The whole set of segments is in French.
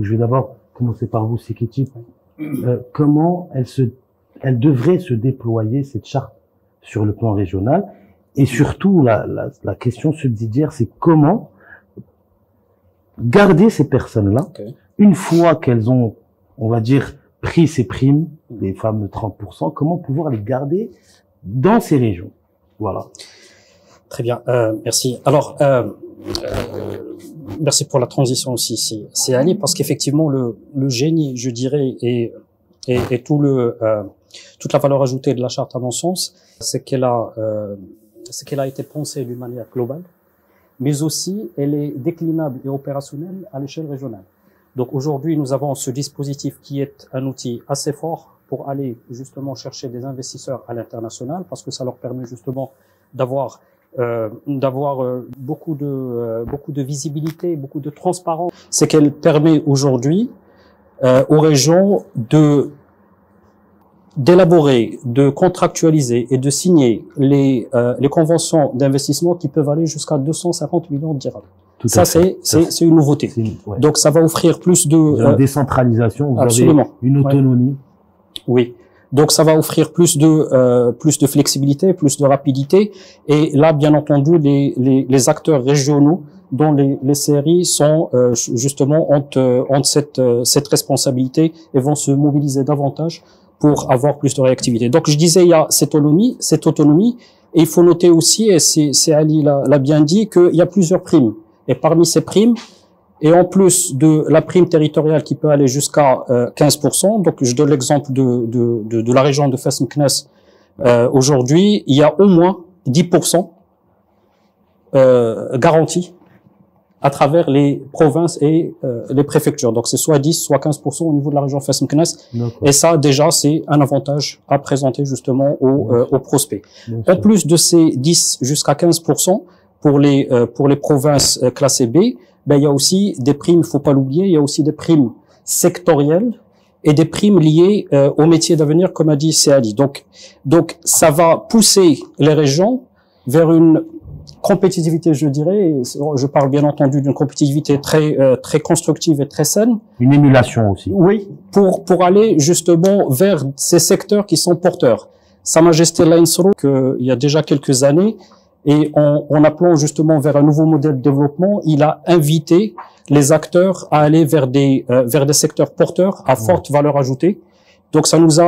Donc je vais d'abord commencer par vous, Sekiti. Comment elle devrait se déployer, cette charte, sur le plan régional? Et surtout, la question subsidiaire, c'est comment garder ces personnes-là, une fois qu'elles ont, on va dire, pris ces primes, les fameux 30%, comment pouvoir les garder dans ces régions? Voilà. Très bien, merci. Alors, merci pour la transition aussi, c'est Ali, parce qu'effectivement, le génie, je dirais, et toute la valeur ajoutée de la charte, à mon sens, c'est qu'elle a été pensée d'une manière globale, mais aussi elle est déclinable et opérationnelle à l'échelle régionale. Donc aujourd'hui, nous avons ce dispositif qui est un outil assez fort pour aller justement chercher des investisseurs à l'international, parce que ça leur permet justement d'avoir beaucoup de visibilité, beaucoup de transparence. C'est qu'elle permet aujourd'hui aux régions d'élaborer, de contractualiser et de signer les conventions d'investissement qui peuvent aller jusqu'à 250 millions de dirhams. Ça, c'est une nouveauté. Donc, ça va offrir plus de décentralisation, vous absolument. Avez une autonomie. Oui. Donc, ça va offrir plus de flexibilité, plus de rapidité. Et là, bien entendu, les acteurs régionaux dont les CRI sont justement ont cette responsabilité et vont se mobiliser davantage pour avoir plus de réactivité. Donc, je disais, il y a cette autonomie, et il faut noter aussi, et c'est Ali l'a bien dit, qu'il y a plusieurs primes. Et parmi ces primes, et en plus de la prime territoriale qui peut aller jusqu'à 15%, donc je donne l'exemple de la région de Fès Meknès, aujourd'hui, il y a au moins 10% garantis à travers les provinces et les préfectures. Donc c'est soit 10, soit 15% au niveau de la région Fès Meknès. Et ça, déjà, c'est un avantage à présenter justement aux prospects. En plus de ces 10 jusqu'à 15%, pour les provinces classées B, ben il y a aussi des primes, il faut pas l'oublier, il y a aussi des primes sectorielles et des primes liées au métier d'avenir, comme a dit Seali. Donc ça va pousser les régions vers une compétitivité, je dirais, et je parle bien entendu d'une compétitivité très constructive et très saine. Une émulation aussi. Oui, pour aller justement vers ces secteurs qui sont porteurs. Sa Majesté Lainsro, il y a déjà quelques années, et en appelant justement vers un nouveau modèle de développement, il a invité les acteurs à aller vers des secteurs porteurs à forte valeur ajoutée. Donc ça nous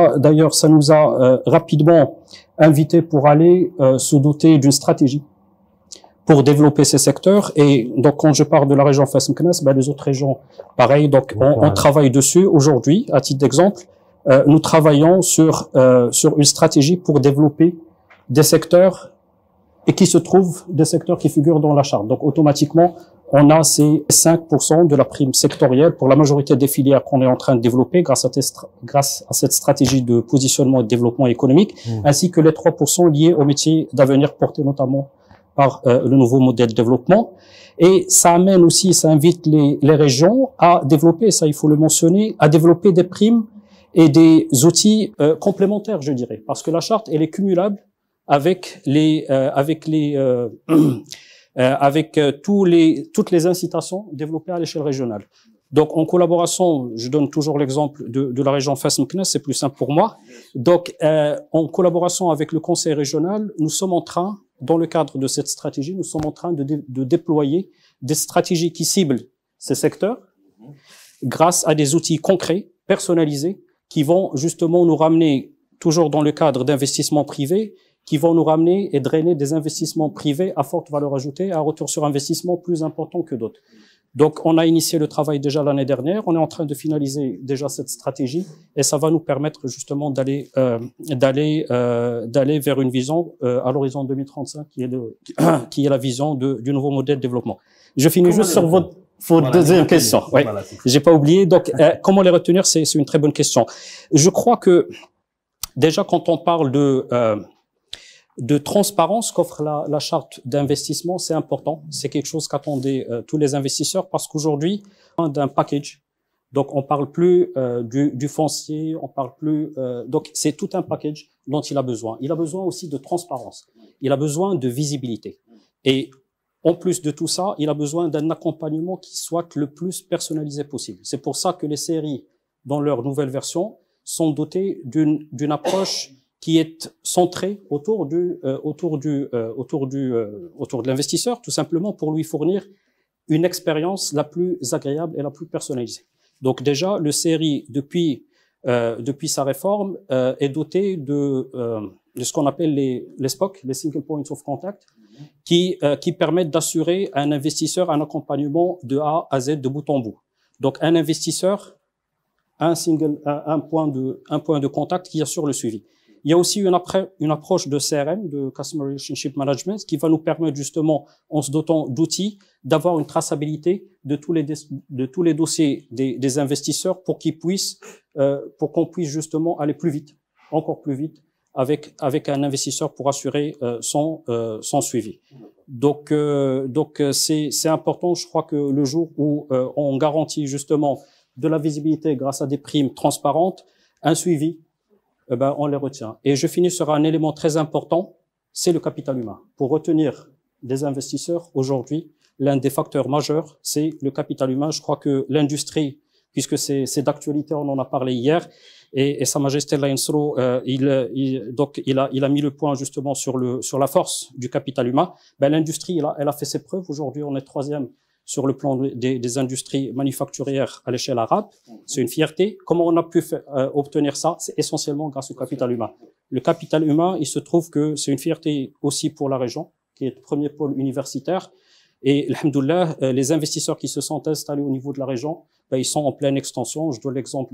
a rapidement invité pour aller se doter d'une stratégie pour développer ces secteurs. Et donc quand je parle de la région Fès Meknès, les autres régions, pareil. Donc on travaille dessus aujourd'hui. À titre d'exemple, nous travaillons sur une stratégie pour développer des secteurs et qui se trouvent des secteurs qui figurent dans la charte. Donc automatiquement, on a ces 5% de la prime sectorielle pour la majorité des filières qu'on est en train de développer grâce à cette stratégie de positionnement et de développement économique, ainsi que les 3% liés au métier d'avenir porté notamment par le nouveau modèle de développement. Et ça amène aussi, ça invite les régions à développer, ça il faut le mentionner, à développer des primes et des outils complémentaires, je dirais, parce que la charte, elle est cumulable avec toutes les incitations développées à l'échelle régionale. Donc, en collaboration, je donne toujours l'exemple de la région Fès Meknès, c'est plus simple pour moi. Donc, en collaboration avec le conseil régional, nous sommes en train, dans le cadre de cette stratégie, nous sommes en train de déployer des stratégies qui ciblent ces secteurs grâce à des outils concrets, personnalisés, qui vont justement nous ramener, toujours dans le cadre d'investissements privés, qui vont nous ramener et drainer des investissements privés à forte valeur ajoutée, à retour sur investissement plus important que d'autres. Donc, on a initié le travail déjà l'année dernière. On est en train de finaliser déjà cette stratégie et ça va nous permettre justement d'aller vers une vision à l'horizon 2035 qui est la vision du nouveau modèle de développement. Je finis juste sur votre deuxième question. Ouais. Voilà, j'ai pas oublié. Donc, comment les retenir, c'est une très bonne question. Je crois que déjà quand on parle de transparence qu'offre la charte d'investissement, c'est important. C'est quelque chose qu'attendaient tous les investisseurs parce qu'aujourd'hui, d'un package. Donc, on parle plus du foncier, on parle plus. Donc, c'est tout un package dont il a besoin. Il a besoin aussi de transparence. Il a besoin de visibilité. Et En plus de tout ça, il a besoin d'un accompagnement qui soit le plus personnalisé possible. C'est pour ça que les séries, dans leur nouvelle version, sont dotées d'une approche qui est centrée autour de l'investisseur, tout simplement pour lui fournir une expérience la plus agréable et la plus personnalisée. Donc déjà, le série, depuis sa réforme, est doté de ce qu'on appelle les SPOC, les Single Points of Contact, qui permettent d'assurer à un investisseur un accompagnement de A à Z, de bout en bout. Donc un investisseur, un point de contact qui assure le suivi. Il y a aussi une approche de CRM, de Customer Relationship Management, qui va nous permettre justement, en se dotant d'outils, d'avoir une traçabilité de tous les dossiers des investisseurs pour qu'on puisse justement aller plus vite, encore plus vite, avec un investisseur pour assurer son suivi. Donc c'est important. Je crois que le jour où on garantit justement de la visibilité grâce à des primes transparentes, un suivi, on les retient. Et je finis sur un élément très important, c'est le capital humain. Pour retenir des investisseurs aujourd'hui, l'un des facteurs majeurs, c'est le capital humain. Je crois que l'industrie, puisque c'est d'actualité, on en a parlé hier, et Sa Majesté Laïnsro, il a mis le point justement sur la force du capital humain. L'industrie, elle a fait ses preuves. Aujourd'hui, on est 3e sur le plan des industries manufacturières à l'échelle arabe. C'est une fierté. Comment on a pu obtenir ça? C'est essentiellement grâce au capital humain. Le capital humain, il se trouve que c'est une fierté aussi pour la région, qui est le premier pôle universitaire. Et, alhamdoulilah, les investisseurs qui se sont installés au niveau de la région, ils sont en pleine extension. Je donne l'exemple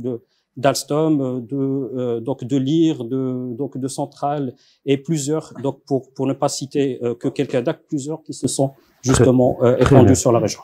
d'Alstom, de Lire, de Centrale et plusieurs, donc pour ne pas citer que quelques-uns, plusieurs qui se sont justement étendus sur la région.